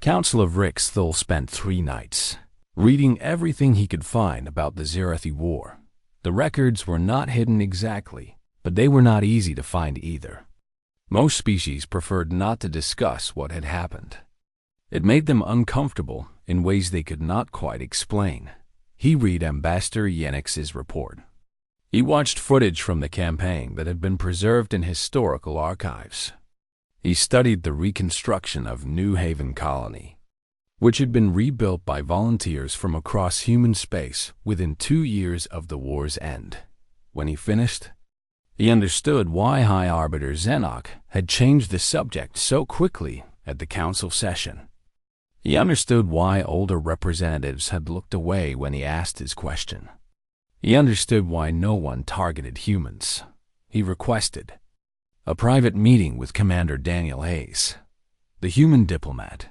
Council of Rixthal spent 3 nights, reading everything he could find about the HFY War. The records were not hidden exactly, but they were not easy to find either. Most species preferred not to discuss what had happened. It made them uncomfortable in ways they could not quite explain. He read Ambassador Yenix's report. He watched footage from the campaign that had been preserved in historical archives. He studied the reconstruction of New Haven Colony, which had been rebuilt by volunteers from across human space within 2 years of the war's end. When he finished, he understood why High Arbiter Zenok had changed the subject so quickly at the council session. He understood why older representatives had looked away when he asked his question. He understood why no one targeted humans. He requested a private meeting with Commander Daniel Hayes, the human diplomat,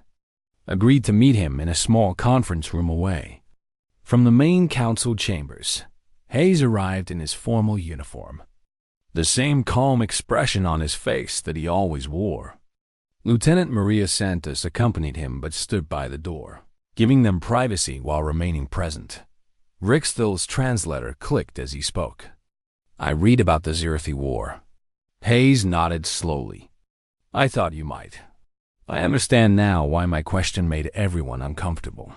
agreed to meet him in a small conference room away from the main council chambers. Hayes arrived in his formal uniform, the same calm expression on his face that he always wore. Lieutenant Maria Santos accompanied him but stood by the door, giving them privacy while remaining present. Rixthal's translator clicked as he spoke. "I read about the HFY War." Hayes nodded slowly. "I thought you might. I understand now why my question made everyone uncomfortable.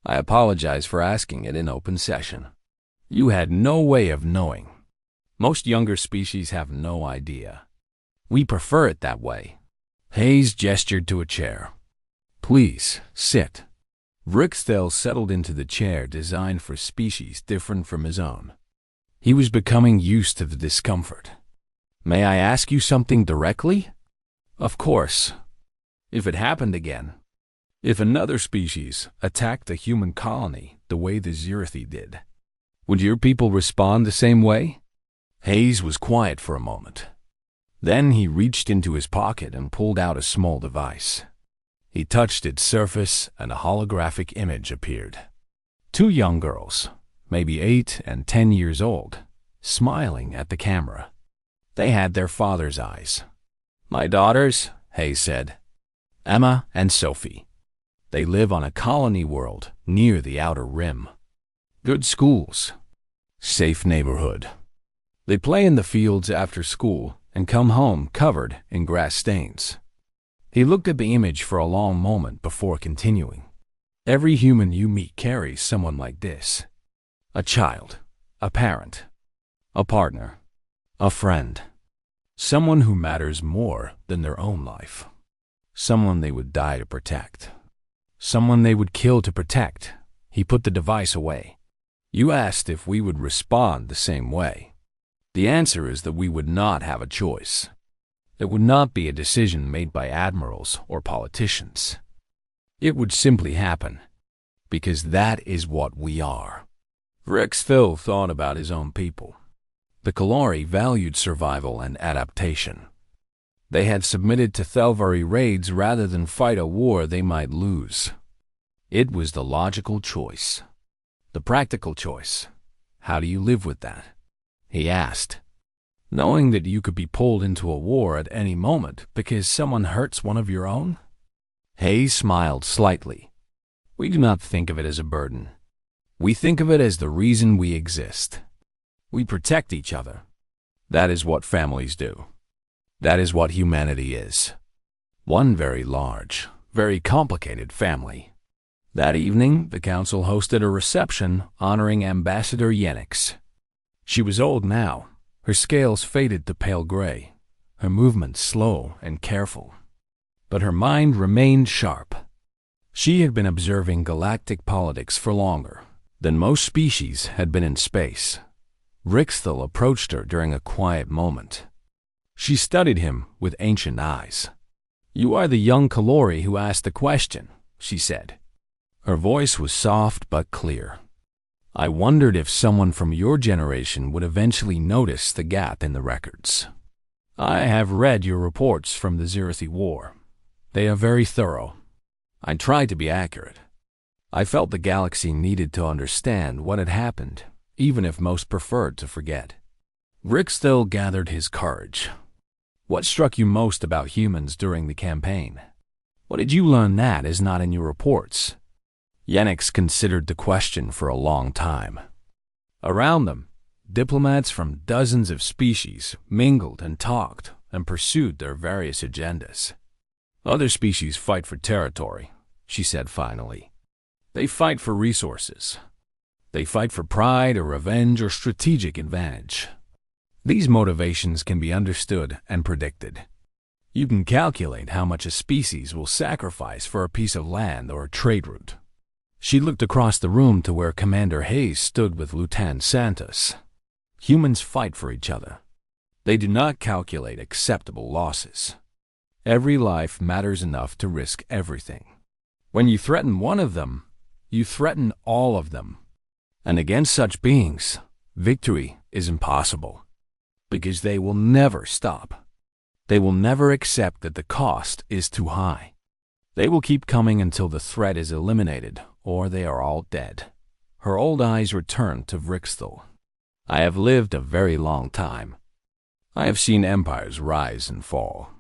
I apologize for asking it in open session. You had no way of knowing. Most younger species have no idea. We prefer it that way." Hayes gestured to a chair. "Please, sit." Rixthal settled into the chair designed for species different from his own. He was becoming used to the discomfort. "May I ask you something directly?" "Of course. If it happened again, if another species attacked the human colony the way the HFY did, would your people respond the same way?" Hayes was quiet for a moment. Then he reached into his pocket and pulled out a small device. He touched its surface and a holographic image appeared. 2 young girls, maybe 8 and 10 years old, smiling at the camera. They had their father's eyes. "My daughters," Hayes said, "Emma and Sophie. They live on a colony world near the outer rim. Good schools. Safe neighborhood. They play in the fields after school and come home covered in grass stains." He looked at the image for a long moment before continuing. "Every human you meet carries someone like this. A child, a parent, a partner, a friend. Someone who matters more than their own life. Someone they would die to protect. Someone they would kill to protect." He put the device away. "You asked if we would respond the same way. The answer is that we would not have a choice. It would not be a decision made by admirals or politicians. It would simply happen, because that is what we are." Rixthal thought about his own people. The Kalari valued survival and adaptation. They had submitted to Thelvari raids rather than fight a war they might lose. It was the logical choice. The practical choice. How do you live with that? He asked. Knowing that you could be pulled into a war at any moment because someone hurts one of your own? Hayes smiled slightly. We do not think of it as a burden. We think of it as the reason we exist. We protect each other. That is what families do. That is what humanity is. One very large, very complicated family. That evening, the council hosted a reception honoring Ambassador Yenix. She was old now. Her scales faded to pale gray, her movements slow and careful. But her mind remained sharp. She had been observing galactic politics for longer than most species had been in space. Rixthal approached her during a quiet moment. She studied him with ancient eyes. "You are the young Kalori who asked the question," she said. Her voice was soft but clear. "I wondered if someone from your generation would eventually notice the gap in the records. I have read your reports from the HFY War. They are very thorough. I tried to be accurate. I felt the galaxy needed to understand what had happened, even if most preferred to forget." Rixthal gathered his courage. "What struck you most about humans during the campaign?" What did you learn that is not in your reports? Yenix considered the question for a long time. Around them, diplomats from dozens of species mingled and talked and pursued their various agendas. Other species fight for territory, she said finally. They fight for resources. They fight for pride or revenge or strategic advantage. These motivations can be understood and predicted. You can calculate how much a species will sacrifice for a piece of land or a trade route. She looked across the room to where Commander Hayes stood with Lieutenant Santos. Humans fight for each other. They do not calculate acceptable losses. Every life matters enough to risk everything. When you threaten one of them, you threaten all of them. And against such beings, victory is impossible, because they will never stop. They will never accept that the cost is too high. They will keep coming until the threat is eliminated, or they are all dead. Her old eyes returned to Vrixthal. I have lived a very long time. I have seen empires rise and fall.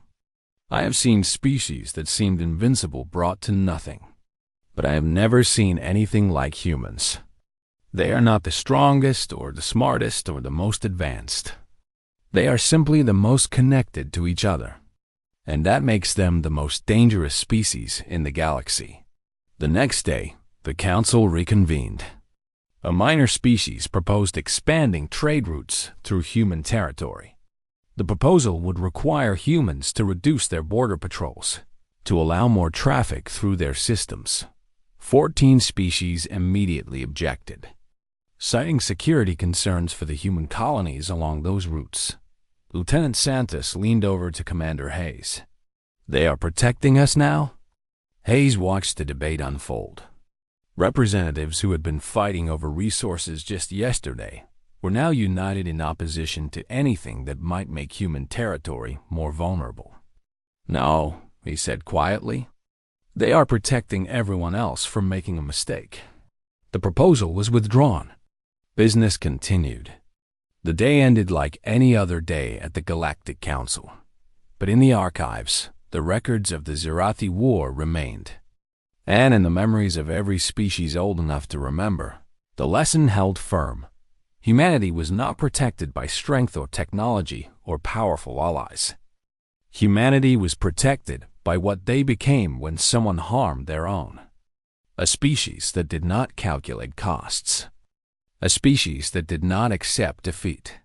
I have seen species that seemed invincible brought to nothing. But I have never seen anything like humans. They are not the strongest or the smartest or the most advanced. They are simply the most connected to each other. And that makes them the most dangerous species in the galaxy. The next day, the council reconvened. A minor species proposed expanding trade routes through human territory. The proposal would require humans to reduce their border patrols, to allow more traffic through their systems. 14 species immediately objected, citing security concerns for the human colonies along those routes. Lieutenant Santos leaned over to Commander Hayes. They are protecting us now? Hayes watched the debate unfold. Representatives who had been fighting over resources just yesterday were now united in opposition to anything that might make human territory more vulnerable. No, he said quietly. They are protecting everyone else from making a mistake. The proposal was withdrawn. Business continued. The day ended like any other day at the Galactic Council. But in the archives, the records of the Zirathi War remained. And in the memories of every species old enough to remember, the lesson held firm. Humanity was not protected by strength or technology or powerful allies. Humanity was protected by what they became when someone harmed their own. A species that did not calculate costs. A species that did not accept defeat.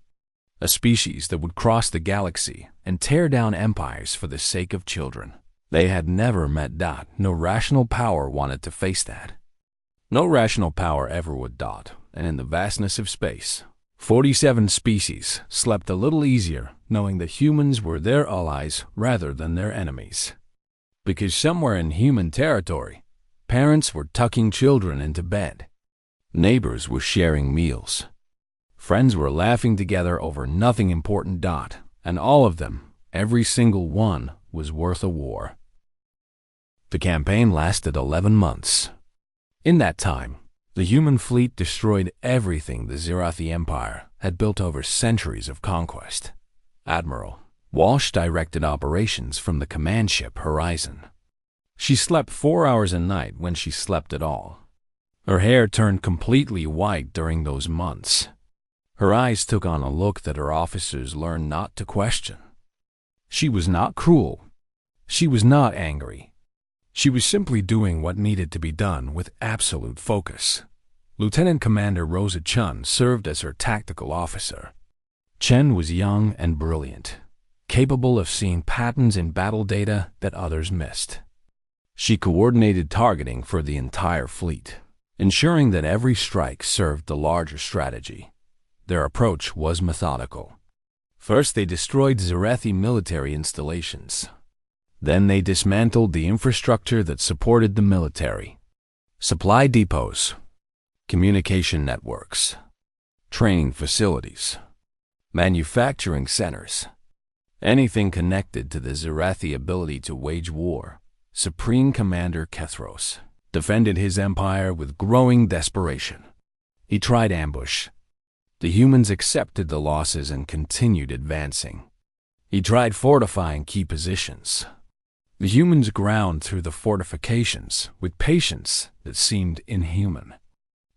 A species that would cross the galaxy and tear down empires for the sake of children. They had never met Dot. No rational power wanted to face that. No rational power ever would Dot, and in the vastness of space, 47 species slept a little easier knowing that humans were their allies rather than their enemies. Because somewhere in human territory, parents were tucking children into bed. Neighbors were sharing meals. Friends were laughing together over nothing important. Dot, and all of them, every single one, was worth a war. The campaign lasted 11 months. In that time, the human fleet destroyed everything the Zirathi Empire had built over centuries of conquest. Admiral Walsh directed operations from the command ship Horizon. She slept 4 hours a night when she slept at all. Her hair turned completely white during those months. Her eyes took on a look that her officers learned not to question. She was not cruel. She was not angry. She was simply doing what needed to be done with absolute focus. Lieutenant Commander Rosa Chun served as her tactical officer. Chen was young and brilliant, capable of seeing patterns in battle data that others missed. She coordinated targeting for the entire fleet, ensuring that every strike served the larger strategy. Their approach was methodical. First, they destroyed Zirathi military installations. Then they dismantled the infrastructure that supported the military. Supply depots, communication networks, training facilities, manufacturing centers, anything connected to the Zirathi ability to wage war. Supreme Commander Kethros defended his empire with growing desperation. He tried ambush. The humans accepted the losses and continued advancing. He tried fortifying key positions. The humans ground through the fortifications with patience that seemed inhuman.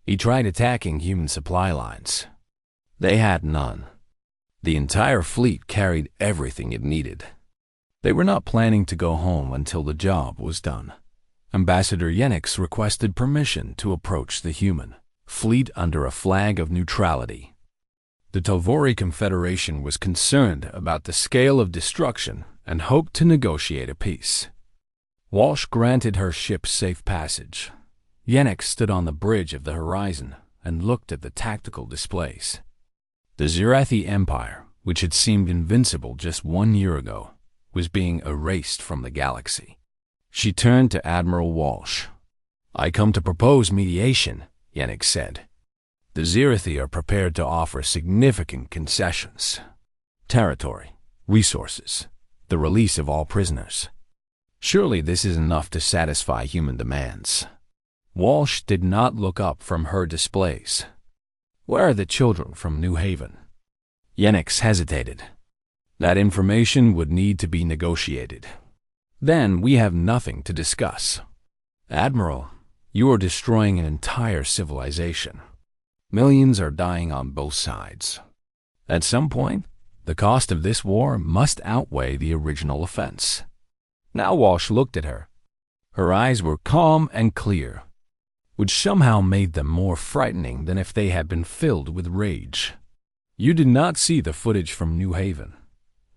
He tried attacking human supply lines. They had none. The entire fleet carried everything it needed. They were not planning to go home until the job was done. Ambassador Yenix requested permission to approach the human fleet under a flag of neutrality. The Telvori Confederation was concerned about the scale of destruction and hoped to negotiate a peace. Walsh granted her ship safe passage. Yenix stood on the bridge of the horizon and looked at the tactical displays. The Zirathi Empire, which had seemed invincible just 1 year ago, was being erased from the galaxy. She turned to Admiral Walsh. "I come to propose mediation," Yenix said. "The Zirathi are prepared to offer significant concessions. Territory, resources, the release of all prisoners. Surely this is enough to satisfy human demands." Walsh did not look up from her displays. "Where are the children from New Haven?" Yenix hesitated. "That information would need to be negotiated. Then we have nothing to discuss. Admiral, you are destroying an entire civilization. Millions are dying on both sides. At some point, the cost of this war must outweigh the original offense." Now Walsh looked at her. Her eyes were calm and clear, which somehow made them more frightening than if they had been filled with rage. "You did not see the footage from New Haven.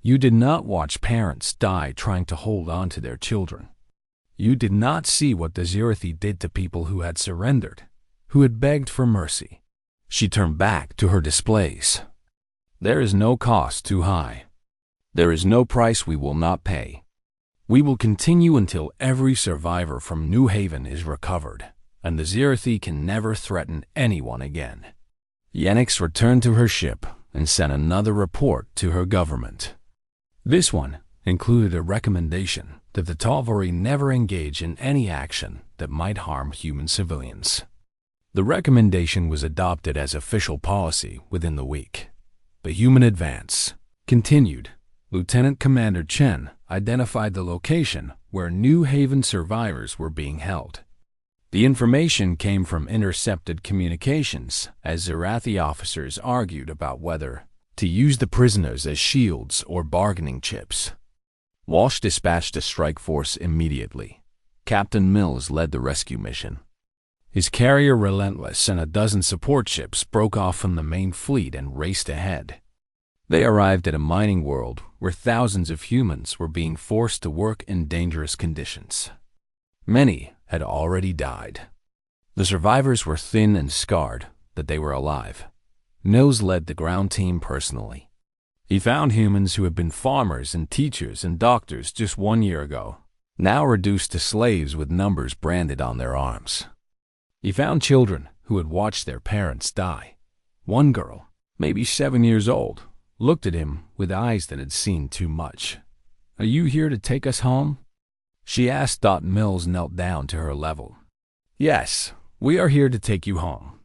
You did not watch parents die trying to hold on to their children. You did not see what the Zirathi did to people who had surrendered, who had begged for mercy." She turned back to her displays. "There is no cost too high. There is no price we will not pay. We will continue until every survivor from New Haven is recovered, and the Zirathi can never threaten anyone again." Yenix returned to her ship and sent another report to her government. This one included a recommendation that the Talvori never engage in any action that might harm human civilians. The recommendation was adopted as official policy within the week. The human advance continued. Lieutenant Commander Chen identified the location where New Haven survivors were being held. The information came from intercepted communications as Zirathi officers argued about whether to use the prisoners as shields or bargaining chips. Walsh dispatched a strike force immediately. Captain Mills led the rescue mission. His carrier Relentless and a dozen support ships broke off from the main fleet and raced ahead. They arrived at a mining world where thousands of humans were being forced to work in dangerous conditions. Many had already died. The survivors were thin and scarred, but they were alive. Mills led the ground team personally. He found humans who had been farmers and teachers and doctors just 1 year ago, now reduced to slaves with numbers branded on their arms. He found children who had watched their parents die. One girl, maybe 7 years old, looked at him with eyes that had seen too much. "Are you here to take us home?" she asked. Mills knelt down to her level. "Yes, we are here to take you home."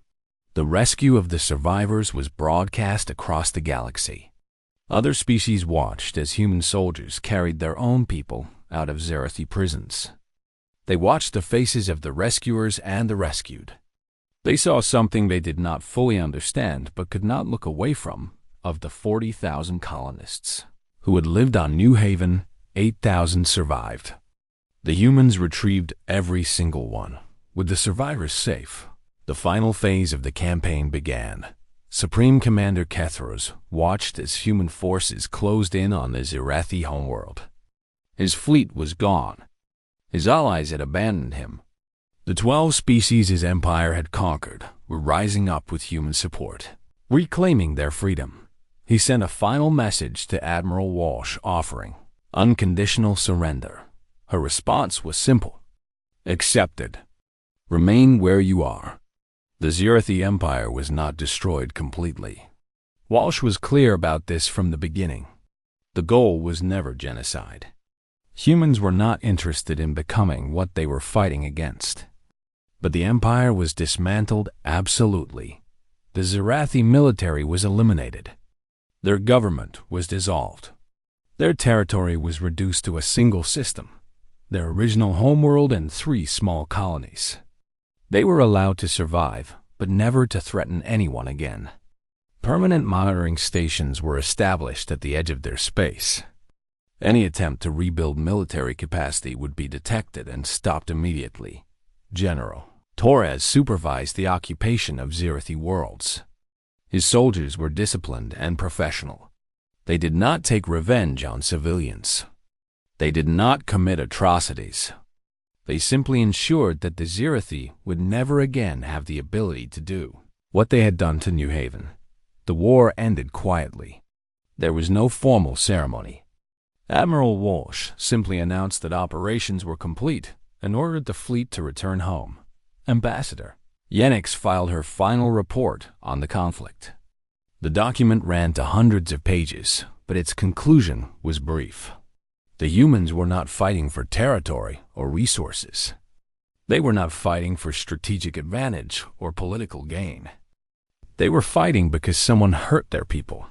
The rescue of the survivors was broadcast across the galaxy. Other species watched as human soldiers carried their own people out of Zirathi prisons. They watched the faces of the rescuers and the rescued. They saw something they did not fully understand but could not look away from. Of the 40,000 colonists who had lived on New Haven, 8,000 survived. The humans retrieved every single one. With the survivors safe, the final phase of the campaign began. Supreme Commander Kethros watched as human forces closed in on the Zirathi homeworld. His fleet was gone. His allies had abandoned him. The 12 species his empire had conquered were rising up with human support, reclaiming their freedom. He sent a final message to Admiral Walsh offering unconditional surrender. Her response was simple: "Accepted. Remain where you are." The Zirathi Empire was not destroyed completely. Walsh was clear about this from the beginning. The goal was never genocide. Humans were not interested in becoming what they were fighting against. But the Empire was dismantled absolutely. The Zirathi military was eliminated. Their government was dissolved. Their territory was reduced to a single system, their original homeworld, and 3 small colonies. They were allowed to survive, but never to threaten anyone again. Permanent monitoring stations were established at the edge of their space. Any attempt to rebuild military capacity would be detected and stopped immediately. General Torres supervised the occupation of Zirathi worlds. His soldiers were disciplined and professional. They did not take revenge on civilians. They did not commit atrocities. They simply ensured that the Zirathi would never again have the ability to do what they had done to New Haven. The war ended quietly. There was no formal ceremony. Admiral Walsh simply announced that operations were complete and ordered the fleet to return home. Ambassador Yenix filed her final report on the conflict. The document ran to hundreds of pages, but its conclusion was brief. The humans were not fighting for territory or resources. They were not fighting for strategic advantage or political gain. They were fighting because someone hurt their people.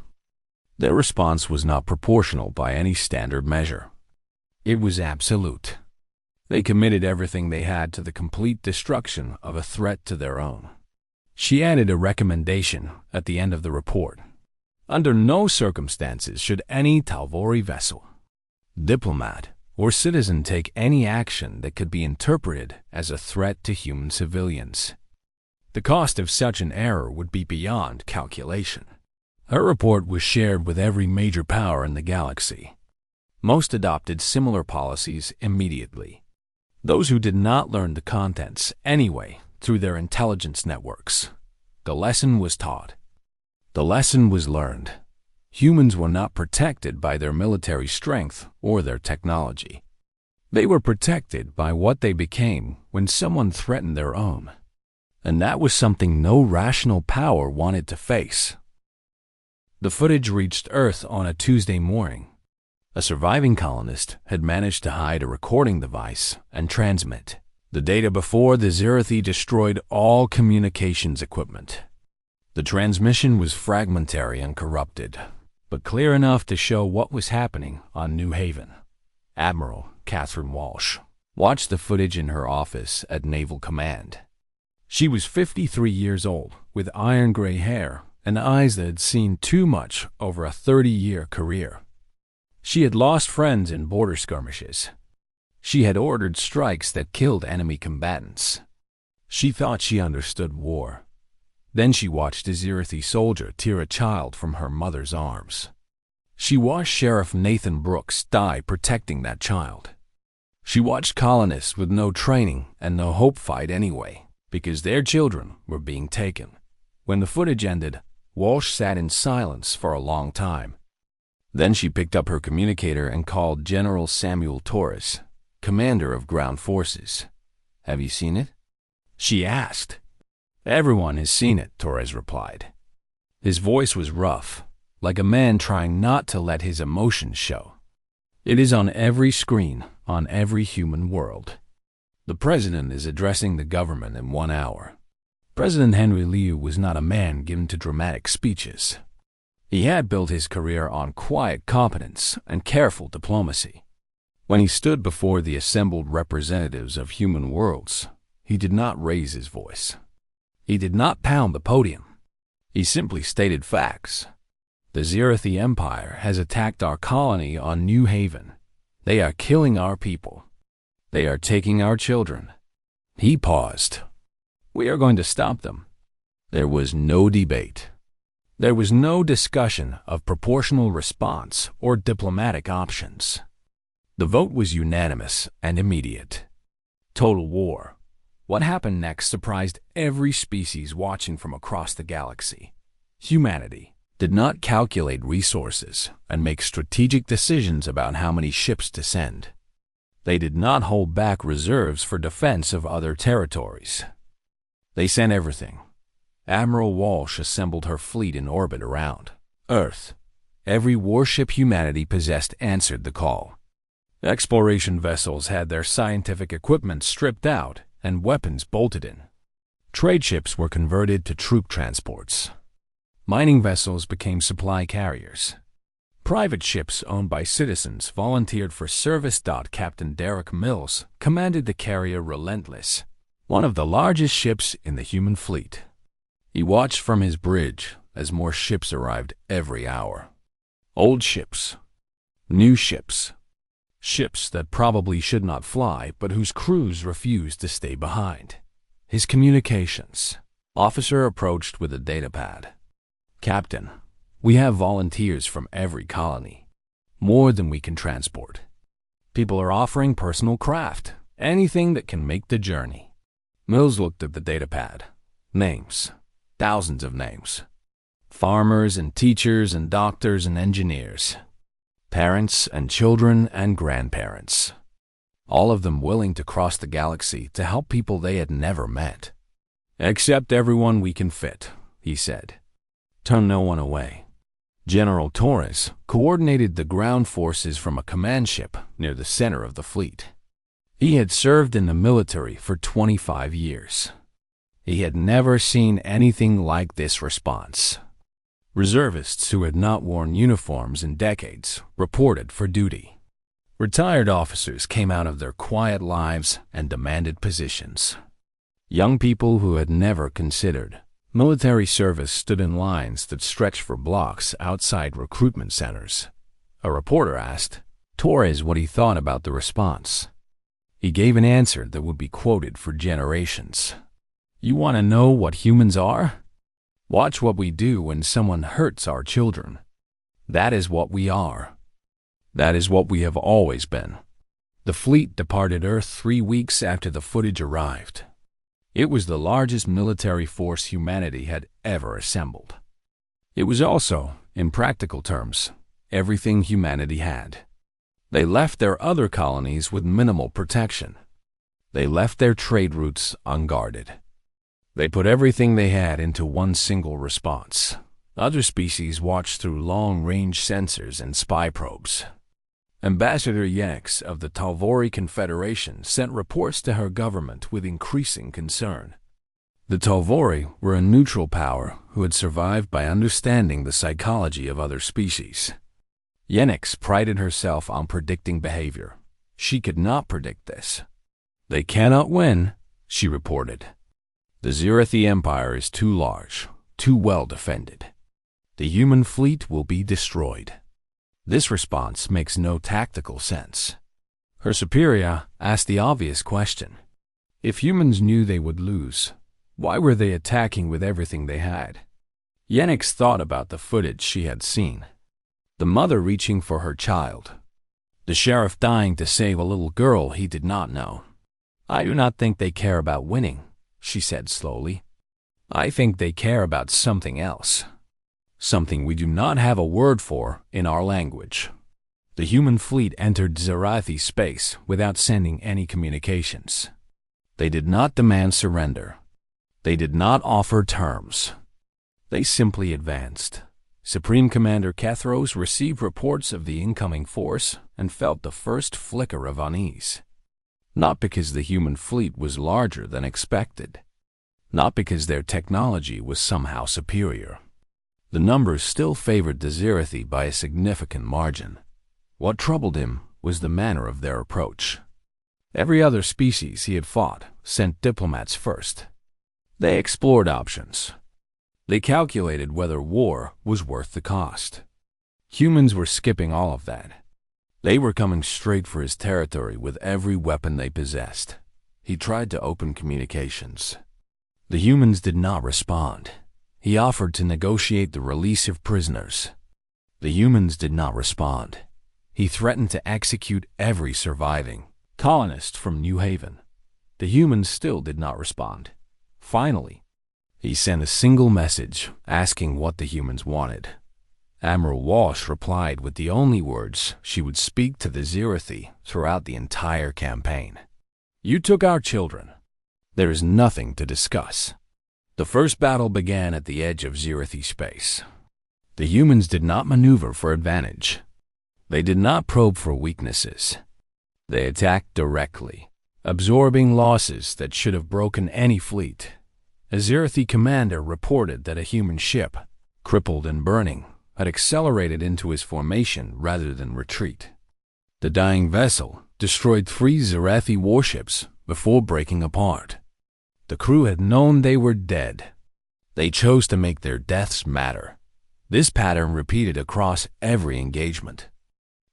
Their response was not proportional by any standard measure. It was absolute. They committed everything they had to the complete destruction of a threat to their own. She added a recommendation at the end of the report. Under no circumstances should any Talvori vessel, diplomat, or citizen take any action that could be interpreted as a threat to human civilians. The cost of such an error would be beyond calculation. Her report was shared with every major power in the galaxy. Most adopted similar policies immediately. Those who did not learn the contents anyway through their intelligence networks. The lesson was taught. The lesson was learned. Humans were not protected by their military strength or their technology. They were protected by what they became when someone threatened their own. And that was something no rational power wanted to face. The footage reached Earth on a Tuesday morning. A surviving colonist had managed to hide a recording device and transmit the data before the Zirathi destroyed all communications equipment. The transmission was fragmentary and corrupted, but clear enough to show what was happening on New Haven. Admiral Catherine Walsh watched the footage in her office at Naval Command. She was 53 years old, with iron gray hair and eyes that had seen too much over a 30-year career. She had lost friends in border skirmishes. She had ordered strikes that killed enemy combatants. She thought she understood war. Then she watched a Zirathi soldier tear a child from her mother's arms. She watched Sheriff Nathan Brooks die protecting that child. She watched colonists with no training and no hope fight anyway, because their children were being taken. When the footage ended, Walsh sat in silence for a long time. Then she picked up her communicator and called General Samuel Torres, commander of ground forces. "Have you seen it?" she asked. "Everyone has seen it," Torres replied. His voice was rough, like a man trying not to let his emotions show. "It is on every screen, on every human world. The president is addressing the government in 1 hour." President Henry Liu was not a man given to dramatic speeches. He had built his career on quiet competence and careful diplomacy. When he stood before the assembled representatives of human worlds, he did not raise his voice. He did not pound the podium. He simply stated facts. The Zirathi Empire has attacked our colony on New Haven. They are killing our people. They are taking our children. He paused. "We are going to stop them." There was no debate. There was no discussion of proportional response or diplomatic options. The vote was unanimous and immediate. Total war. What happened next surprised every species watching from across the galaxy. Humanity did not calculate resources and make strategic decisions about how many ships to send. They did not hold back reserves for defense of other territories. They sent everything. Admiral Walsh assembled her fleet in orbit around Earth. Every warship humanity possessed answered the call. Exploration vessels had their scientific equipment stripped out and weapons bolted in. Trade ships were converted to troop transports. Mining vessels became supply carriers. Private ships owned by citizens volunteered for service. Captain Derek Mills commanded the carrier Relentless, one of the largest ships in the human fleet. He watched from his bridge as more ships arrived every hour. Old ships, new ships, ships that probably should not fly but whose crews refused to stay behind. His communications officer approached with a datapad. "Captain, we have volunteers from every colony, more than we can transport. People are offering personal craft, anything that can make the journey." Mills looked at the datapad. Names, thousands of names. Farmers and teachers and doctors and engineers. Parents and children and grandparents. All of them willing to cross the galaxy to help people they had never met. "Accept everyone we can fit," he said. "Turn no one away." General Torres coordinated the ground forces from a command ship near the center of the fleet. He had served in the military for 25 years. He had never seen anything like this response. Reservists who had not worn uniforms in decades reported for duty. Retired officers came out of their quiet lives and demanded positions. Young people who had never considered military service stood in lines that stretched for blocks outside recruitment centers. A reporter asked Torres what he thought about the response. He gave an answer that would be quoted for generations. "You want to know what humans are? Watch what we do when someone hurts our children. That is what we are. That is what we have always been." The fleet departed Earth 3 weeks after the footage arrived. It was the largest military force humanity had ever assembled. It was also, in practical terms, everything humanity had. They left their other colonies with minimal protection. They left their trade routes unguarded. They put everything they had into one single response. Other species watched through long-range sensors and spy probes. Ambassador Yenix of the Talvori Confederation sent reports to her government with increasing concern. The Talvori were a neutral power who had survived by understanding the psychology of other species. Yenix prided herself on predicting behavior. She could not predict this. "They cannot win," she reported. "The Zirathi Empire is too large, too well defended. The human fleet will be destroyed." This response makes no tactical sense. Her superior asked the obvious question. If humans knew they would lose, why were they attacking with everything they had? Yenix thought about the footage she had seen. The mother reaching for her child. The sheriff dying to save a little girl he did not know. "I do not think they care about winning," she said slowly. "I think they care about something else. Something we do not have a word for in our language." The human fleet entered Zirathi space without sending any communications. They did not demand surrender. They did not offer terms. They simply advanced. Supreme Commander Kethros received reports of the incoming force and felt the first flicker of unease. Not because the human fleet was larger than expected. Not because their technology was somehow superior. The numbers still favored the Zirathi by a significant margin. What troubled him was the manner of their approach. Every other species he had fought sent diplomats first. They explored options. They calculated whether war was worth the cost. Humans were skipping all of that. They were coming straight for his territory with every weapon they possessed. He tried to open communications. The humans did not respond. He offered to negotiate the release of prisoners. The humans did not respond. He threatened to execute every surviving colonist from New Haven. The humans still did not respond. Finally, he sent a single message asking what the humans wanted. Admiral Walsh replied with the only words she would speak to the Zirathi throughout the entire campaign. "You took our children. There is nothing to discuss." The first battle began at the edge of Zirathi space. The humans did not maneuver for advantage. They did not probe for weaknesses. They attacked directly, absorbing losses that should have broken any fleet. A Zirathi commander reported that a human ship, crippled and burning, had accelerated into his formation rather than retreat. The dying vessel destroyed 3 Zirathi warships before breaking apart. The crew had known they were dead. They chose to make their deaths matter. This pattern repeated across every engagement.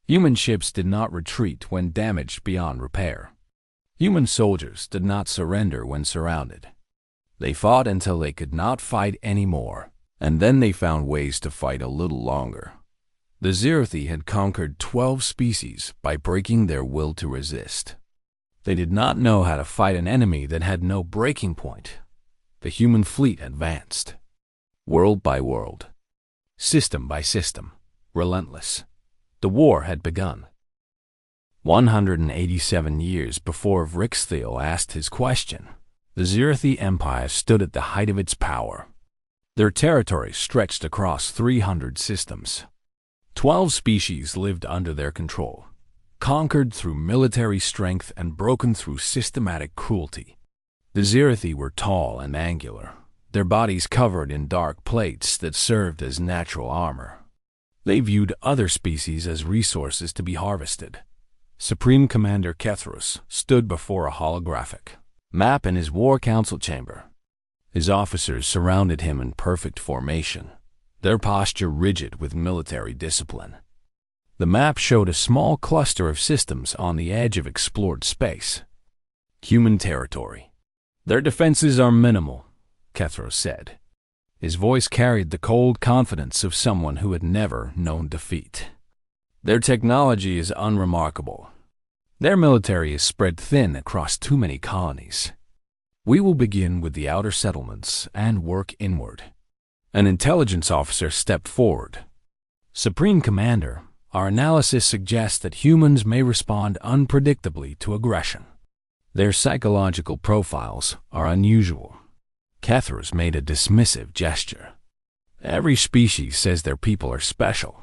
Human ships did not retreat when damaged beyond repair. Human soldiers did not surrender when surrounded. They fought until they could not fight anymore, and then they found ways to fight a little longer. The Zirathi had conquered 12 species by breaking their will to resist. They did not know how to fight an enemy that had no breaking point. The human fleet advanced, world by world, system by system, relentless. The war had begun. 187 years before Vrixthil asked his question, the Zirathi Empire stood at the height of its power. Their territory stretched across 300 systems. 12 species lived under their control, conquered through military strength and broken through systematic cruelty. The Zirathi were tall and angular, their bodies covered in dark plates that served as natural armor. They viewed other species as resources to be harvested. Supreme Commander Kethros stood before a holographic map in his war council chamber. His officers surrounded him in perfect formation, their posture rigid with military discipline. The map showed a small cluster of systems on the edge of explored space. Human territory. Their defenses are minimal, Kethros said. His voice carried the cold confidence of someone who had never known defeat. Their technology is unremarkable. Their military is spread thin across too many colonies. We will begin with the outer settlements and work inward. An intelligence officer stepped forward. Supreme Commander, our analysis suggests that humans may respond unpredictably to aggression. Their psychological profiles are unusual. Kethros made a dismissive gesture. Every species says their people are special.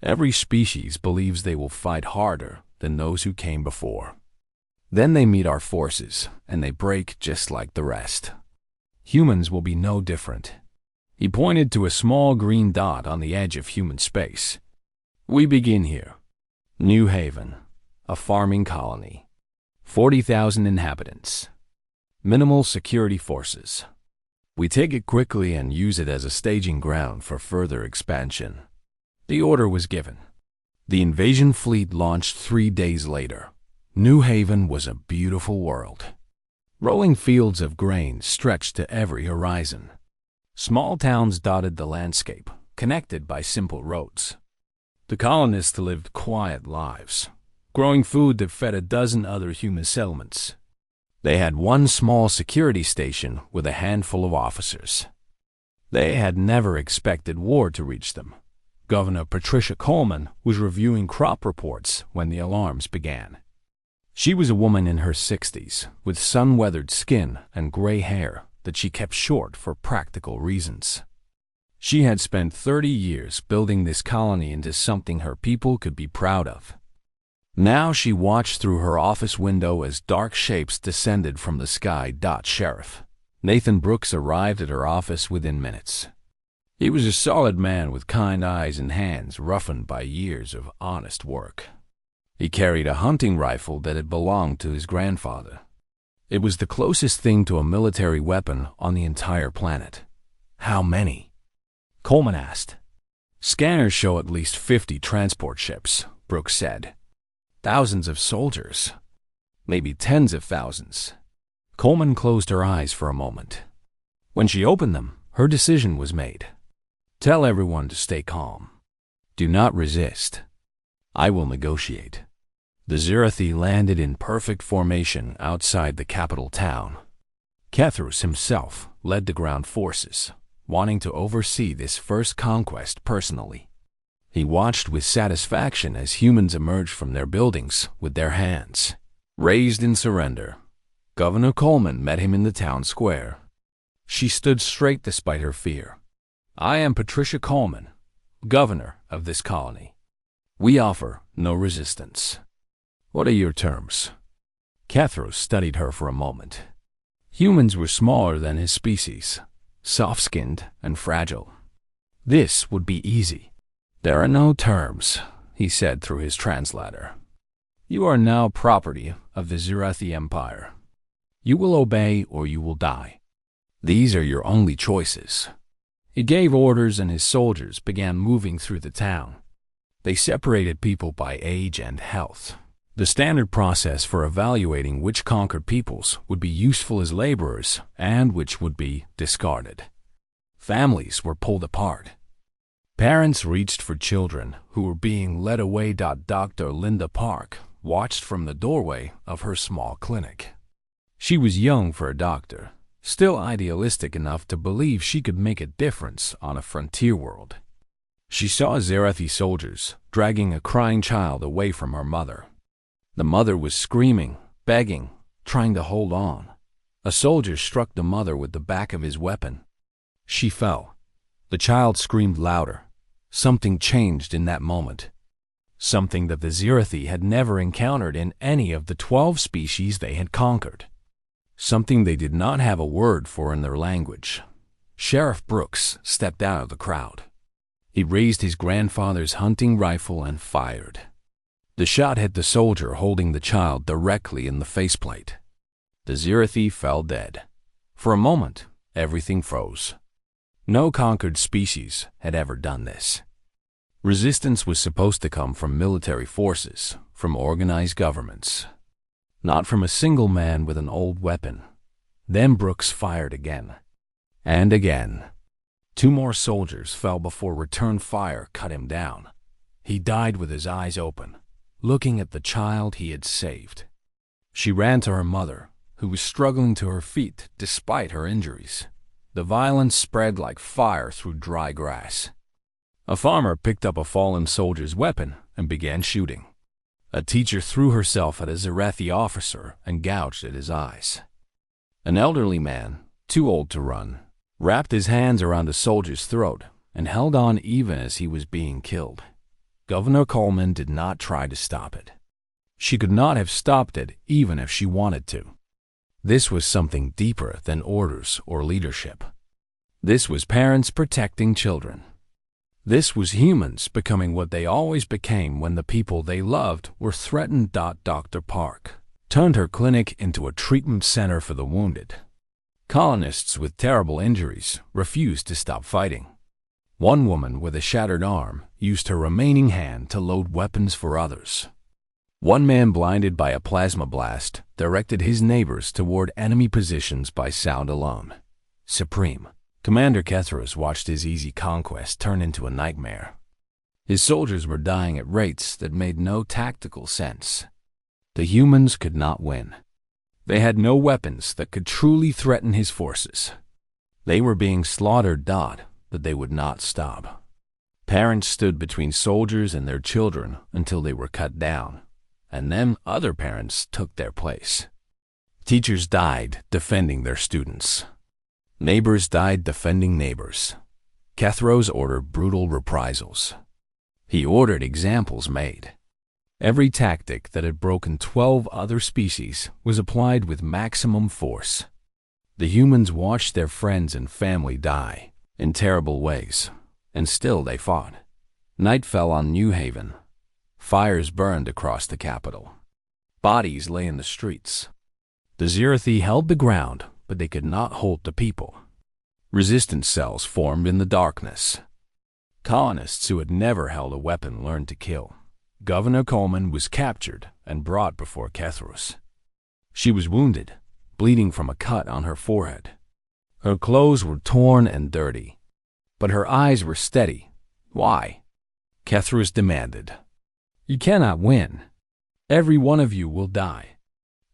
Every species believes they will fight harder than those who came before. Then they meet our forces, and they break just like the rest. Humans will be no different. He pointed to a small green dot on the edge of human space. We begin here. New Haven, a farming colony. 40,000 inhabitants. Minimal security forces. We take it quickly and use it as a staging ground for further expansion. The order was given. The invasion fleet launched 3 days later. New Haven was a beautiful world. Rolling fields of grain stretched to every horizon. Small towns dotted the landscape, connected by simple roads. The colonists lived quiet lives, growing food that fed a dozen other human settlements. They had one small security station with a handful of officers. They had never expected war to reach them. Governor Patricia Coleman was reviewing crop reports when the alarms began. She was a woman in her 60s, with sun-weathered skin and gray hair that she kept short for practical reasons. She had spent 30 years building this colony into something her people could be proud of. Now she watched through her office window as dark shapes descended from the sky. Sheriff Nathan Brooks arrived at her office within minutes. He was a solid man with kind eyes and hands roughened by years of honest work. He carried a hunting rifle that had belonged to his grandfather. It was the closest thing to a military weapon on the entire planet. How many? Coleman asked. Scanners show at least 50 transport ships, Brooks said. Thousands of soldiers. Maybe tens of thousands. Coleman closed her eyes for a moment. When she opened them, her decision was made. Tell everyone to stay calm. Do not resist. I will negotiate. The Zirathi landed in perfect formation outside the capital town. Kethros himself led the ground forces, wanting to oversee this first conquest personally. He watched with satisfaction as humans emerged from their buildings with their hands raised in surrender. Governor Coleman met him in the town square. She stood straight despite her fear. I am Patricia Coleman, governor of this colony. We offer no resistance. What are your terms? Kethros studied her for a moment. Humans were smaller than his species, soft-skinned and fragile. This would be easy. "There are no terms," he said through his translator. "You are now property of the Zirathi Empire. You will obey or you will die. These are your only choices." He gave orders and his soldiers began moving through the town. They separated people by age and health. The standard process for evaluating which conquered peoples would be useful as laborers and which would be discarded. Families were pulled apart. Parents reached for children who were being led away. Dr. Linda Park watched from the doorway of her small clinic. She was young for a doctor, still idealistic enough to believe she could make a difference on a frontier world. She saw Zirathi soldiers dragging a crying child away from her mother. The mother was screaming, begging, trying to hold on. A soldier struck the mother with the back of his weapon. She fell. The child screamed louder. Something changed in that moment. Something that the Zirathi had never encountered in any of the 12 species they had conquered. Something they did not have a word for in their language. Sheriff Brooks stepped out of the crowd. He raised his grandfather's hunting rifle and fired. The shot hit the soldier holding the child directly in the faceplate. The Zirathi fell dead. For a moment, everything froze. No conquered species had ever done this. Resistance was supposed to come from military forces, from organized governments, not from a single man with an old weapon. Then Brooks fired again. And again. 2 more soldiers fell before return fire cut him down. He died with his eyes open, looking at the child he had saved. She ran to her mother, who was struggling to her feet despite her injuries. The violence spread like fire through dry grass. A farmer picked up a fallen soldier's weapon and began shooting. A teacher threw herself at a Zirathi officer and gouged at his eyes. An elderly man, too old to run, wrapped his hands around a soldier's throat and held on even as he was being killed. Governor Coleman did not try to stop it. She could not have stopped it even if she wanted to. This was something deeper than orders or leadership. This was parents protecting children. This was humans becoming what they always became when the people they loved were threatened. Dr. Park turned her clinic into a treatment center for the wounded. Colonists with terrible injuries refused to stop fighting. One woman with a shattered arm used her remaining hand to load weapons for others. One man blinded by a plasma blast directed his neighbors toward enemy positions by sound alone. Supreme Commander Kethros watched his easy conquest turn into a nightmare. His soldiers were dying at rates that made no tactical sense. The humans could not win. They had no weapons that could truly threaten his forces. They were being slaughtered, but they would not stop. Parents stood between soldiers and their children until they were cut down, and then other parents took their place. Teachers died defending their students. Neighbors died defending neighbors. Kethros ordered brutal reprisals. He ordered examples made. Every tactic that had broken 12 other species was applied with maximum force. The humans watched their friends and family die in terrible ways, and still they fought. Night fell on New Haven. Fires burned across the capital. Bodies lay in the streets. The Zirathi held the ground, but they could not hold the people. Resistance cells formed in the darkness. Colonists who had never held a weapon learned to kill. Governor Coleman was captured and brought before Kethros. She was wounded, bleeding from a cut on her forehead. Her clothes were torn and dirty, but her eyes were steady. Why? Kethros demanded. You cannot win. Every one of you will die.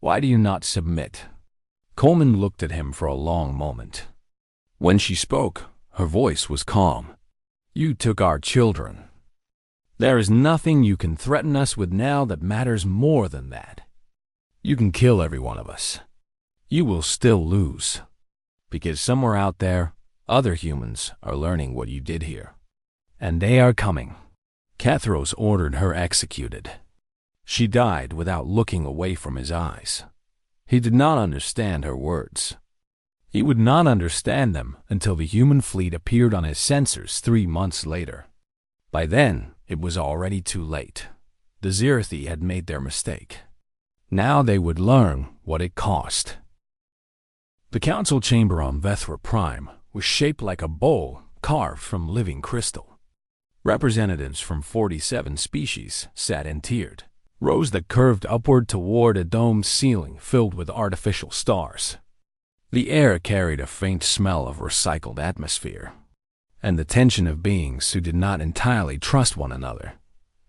Why do you not submit? Coleman looked at him for a long moment. When she spoke, her voice was calm. You took our children. There is nothing you can threaten us with now that matters more than that. You can kill every one of us. You will still lose. Because somewhere out there, other humans are learning what you did here. And they are coming. Kethros ordered her executed. She died without looking away from his eyes. He did not understand her words. He would not understand them until the human fleet appeared on his sensors 3 months later. By then, it was already too late. The Zirathi had made their mistake. Now they would learn what it cost. The council chamber on Vethra Prime was shaped like a bowl carved from living crystal. Representatives from 47 species sat in tiered rows that curved upward toward a domed ceiling filled with artificial stars. The air carried a faint smell of recycled atmosphere, and the tension of beings who did not entirely trust one another.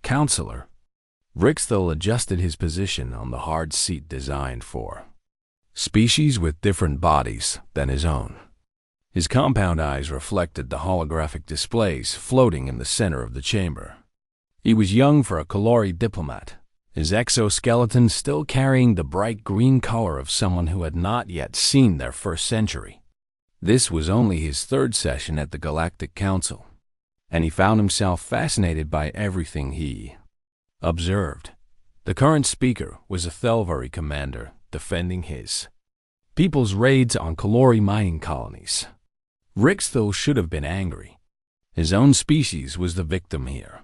Counselor Rixthal adjusted his position on the hard seat designed for species with different bodies than his own. His compound eyes reflected the holographic displays floating in the center of the chamber. He was young for a Kalori diplomat, his exoskeleton still carrying the bright green color of someone who had not yet seen their first century. This was only his third session at the Galactic Council, and he found himself fascinated by everything he observed. The current speaker was a Thelvari commander defending his people's raids on Kalori mining colonies. Rixthal should have been angry. His own species was the victim here.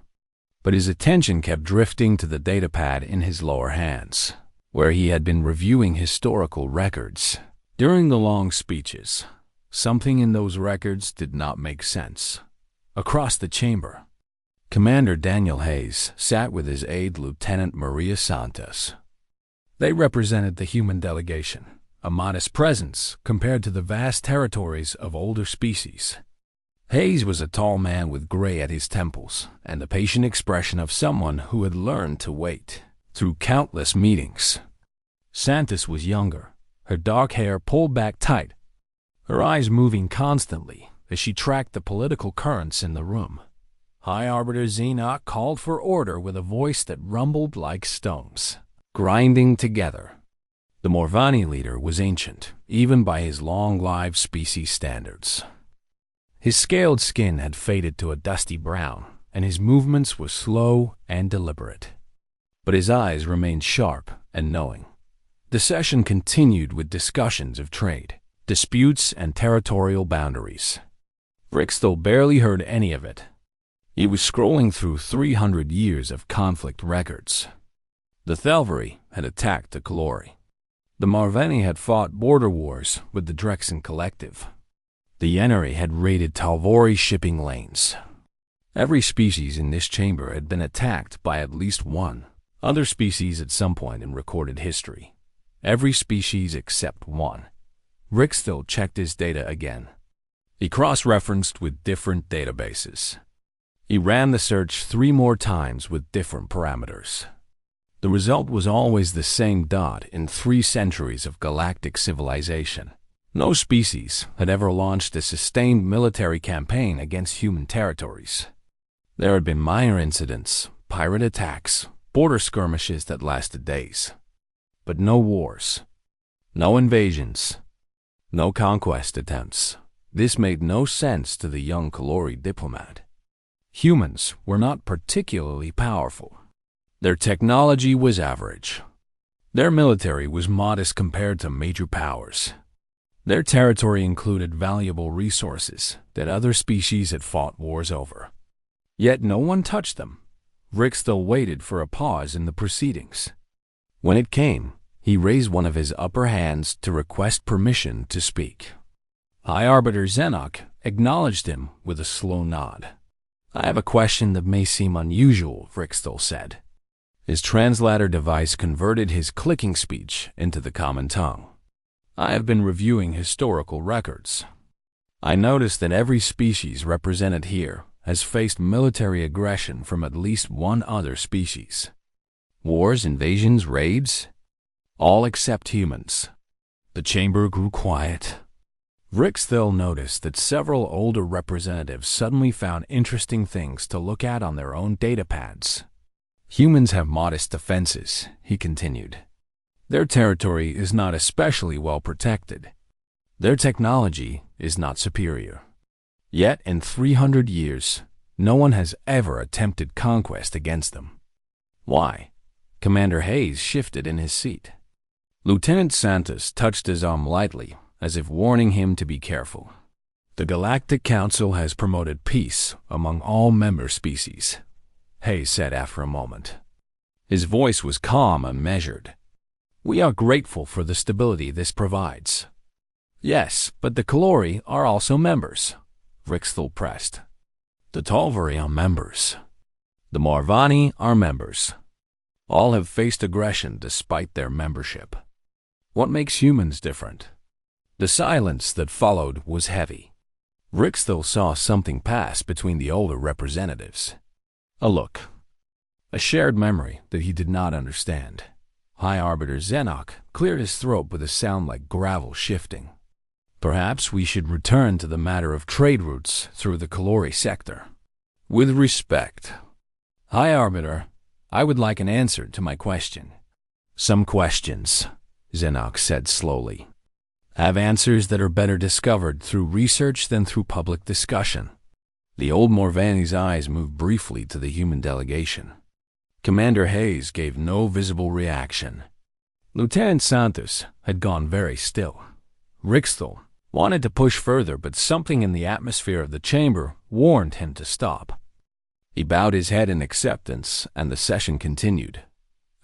But his attention kept drifting to the datapad in his lower hands, where he had been reviewing historical records. During the long speeches, something in those records did not make sense. Across the chamber, Commander Daniel Hayes sat with his aide Lieutenant Maria Santos. They represented the human delegation, a modest presence compared to the vast territories of older species. Hayes was a tall man with gray at his temples and the patient expression of someone who had learned to wait through countless meetings. Santos was younger, her dark hair pulled back tight, her eyes moving constantly as she tracked the political currents in the room. High Arbiter Xenos called for order with a voice that rumbled like stones, grinding together. The Morvani leader was ancient, even by his long-lived species standards. His scaled skin had faded to a dusty brown, and his movements were slow and deliberate. But his eyes remained sharp and knowing. The session continued with discussions of trade, disputes, and territorial boundaries. Rixthal barely heard any of it. He was scrolling through 300 years of conflict records. The Thelvari had attacked the Kalori. The Marveni had fought border wars with the Drexen Collective. The Yeneri had raided Talvori shipping lanes. Every species in this chamber had been attacked by at least one other species at some point in recorded history. Every species except one. Rixthal checked his data again. He cross-referenced with different databases. He ran the search 3 more times with different parameters. The result was always the same dot in 3 centuries of galactic civilization. No species had ever launched a sustained military campaign against human territories. There had been minor incidents, pirate attacks, border skirmishes that lasted days. But no wars, no invasions, no conquest attempts. This made no sense to the young Kalori diplomat. Humans were not particularly powerful. Their technology was average. Their military was modest compared to major powers. Their territory included valuable resources that other species had fought wars over. Yet no one touched them. Rixthal waited for a pause in the proceedings. When it came, he raised one of his upper hands to request permission to speak. High Arbiter Xenos acknowledged him with a slow nod. "I have a question that may seem unusual," Rixthal said. His translator device converted his clicking speech into the common tongue. "I have been reviewing historical records. I noticed that every species represented here has faced military aggression from at least one other species. Wars, invasions, raids, all except humans." The chamber grew quiet. Rixthal noticed that several older representatives suddenly found interesting things to look at on their own datapads. "Humans have modest defenses," he continued. "Their territory is not especially well protected. Their technology is not superior. Yet in 300 years, no one has ever attempted conquest against them." "Why?" Commander Hayes shifted in his seat. Lieutenant Santos touched his arm lightly, as if warning him to be careful. The Galactic Council has promoted peace among all member species, Hayes said after a moment. His voice was calm and measured. We are grateful for the stability this provides. Yes, but the Kalori are also members, Rixthal pressed. The Talvari are members. The Marvani are members. All have faced aggression despite their membership. What makes humans different? The silence that followed was heavy. Rixthal saw something pass between the older representatives. A look. A shared memory that he did not understand. High Arbiter Zenok cleared his throat with a sound like gravel shifting. Perhaps we should return to the matter of trade routes through the Kalori sector. With respect. High Arbiter, I would like an answer to my question. Some questions, Zenok said slowly, have answers that are better discovered through research than through public discussion. The old Morvani's eyes moved briefly to the human delegation. Commander Hayes gave no visible reaction. Lieutenant Santos had gone very still. Rixthal wanted to push further, but something in the atmosphere of the chamber warned him to stop. He bowed his head in acceptance, and the session continued.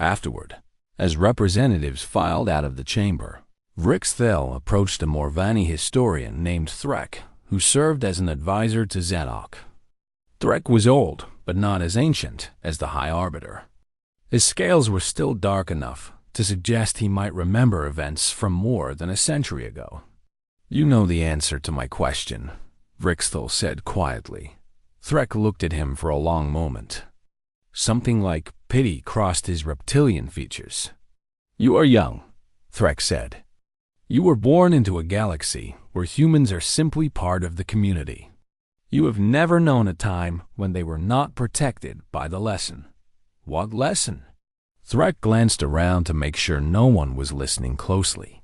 Afterward, as representatives filed out of the chamber, Rixthal approached a Morvani historian named Threk, who served as an advisor to Zenok. Threk was old, but not as ancient as the High Arbiter. His scales were still dark enough to suggest he might remember events from more than a century ago. You know the answer to my question, Rixthal said quietly. Threk looked at him for a long moment. Something like pity crossed his reptilian features. You are young, Threk said. You were born into a galaxy where humans are simply part of the community. You have never known a time when they were not protected by the lesson. What lesson? Threk glanced around to make sure no one was listening closely.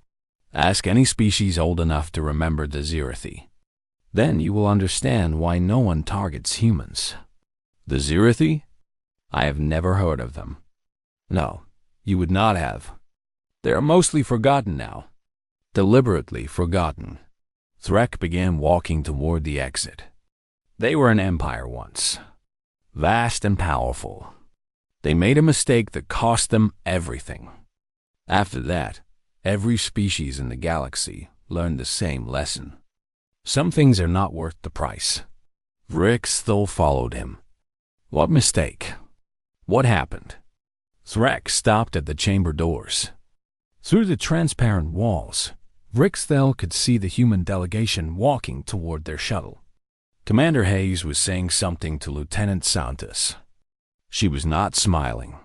Ask any species old enough to remember the Zirathi. Then you will understand why no one targets humans. The Zirathi? I have never heard of them. No, you would not have. They are mostly forgotten now. Deliberately forgotten. Threk began walking toward the exit. They were an empire once. Vast and powerful. They made a mistake that cost them everything. After that, every species in the galaxy learned the same lesson. Some things are not worth the price. Rixthal followed him. What mistake? What happened? Threk stopped at the chamber doors. Through the transparent walls, Rixthal could see the human delegation walking toward their shuttle. Commander Hayes was saying something to Lieutenant Santos. She was not smiling.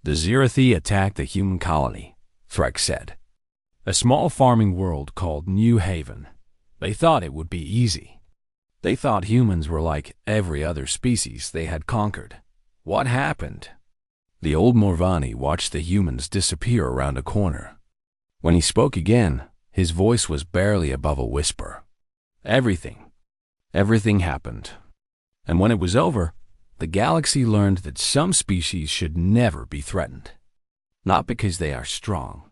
The Zirathi attacked the human colony, Threk said. A small farming world called New Haven. They thought it would be easy. They thought humans were like every other species they had conquered. What happened? The old Morvani watched the humans disappear around a corner. When he spoke again, his voice was barely above a whisper. Everything happened. And when it was over, the galaxy learned that some species should never be threatened. Not because they are strong,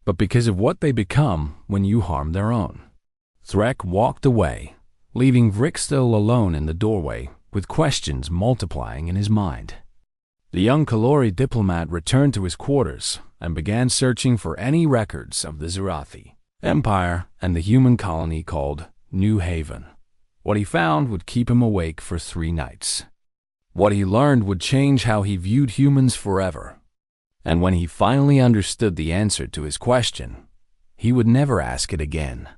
but because of what they become when you harm their own. Threk walked away, leaving Rixthal alone in the doorway with questions multiplying in his mind. The young Kalori diplomat returned to his quarters and began searching for any records of the Zirathi, Empire, and the human colony called New Haven. What he found would keep him awake for 3 nights. What he learned would change how he viewed humans forever. And when he finally understood the answer to his question, he would never ask it again.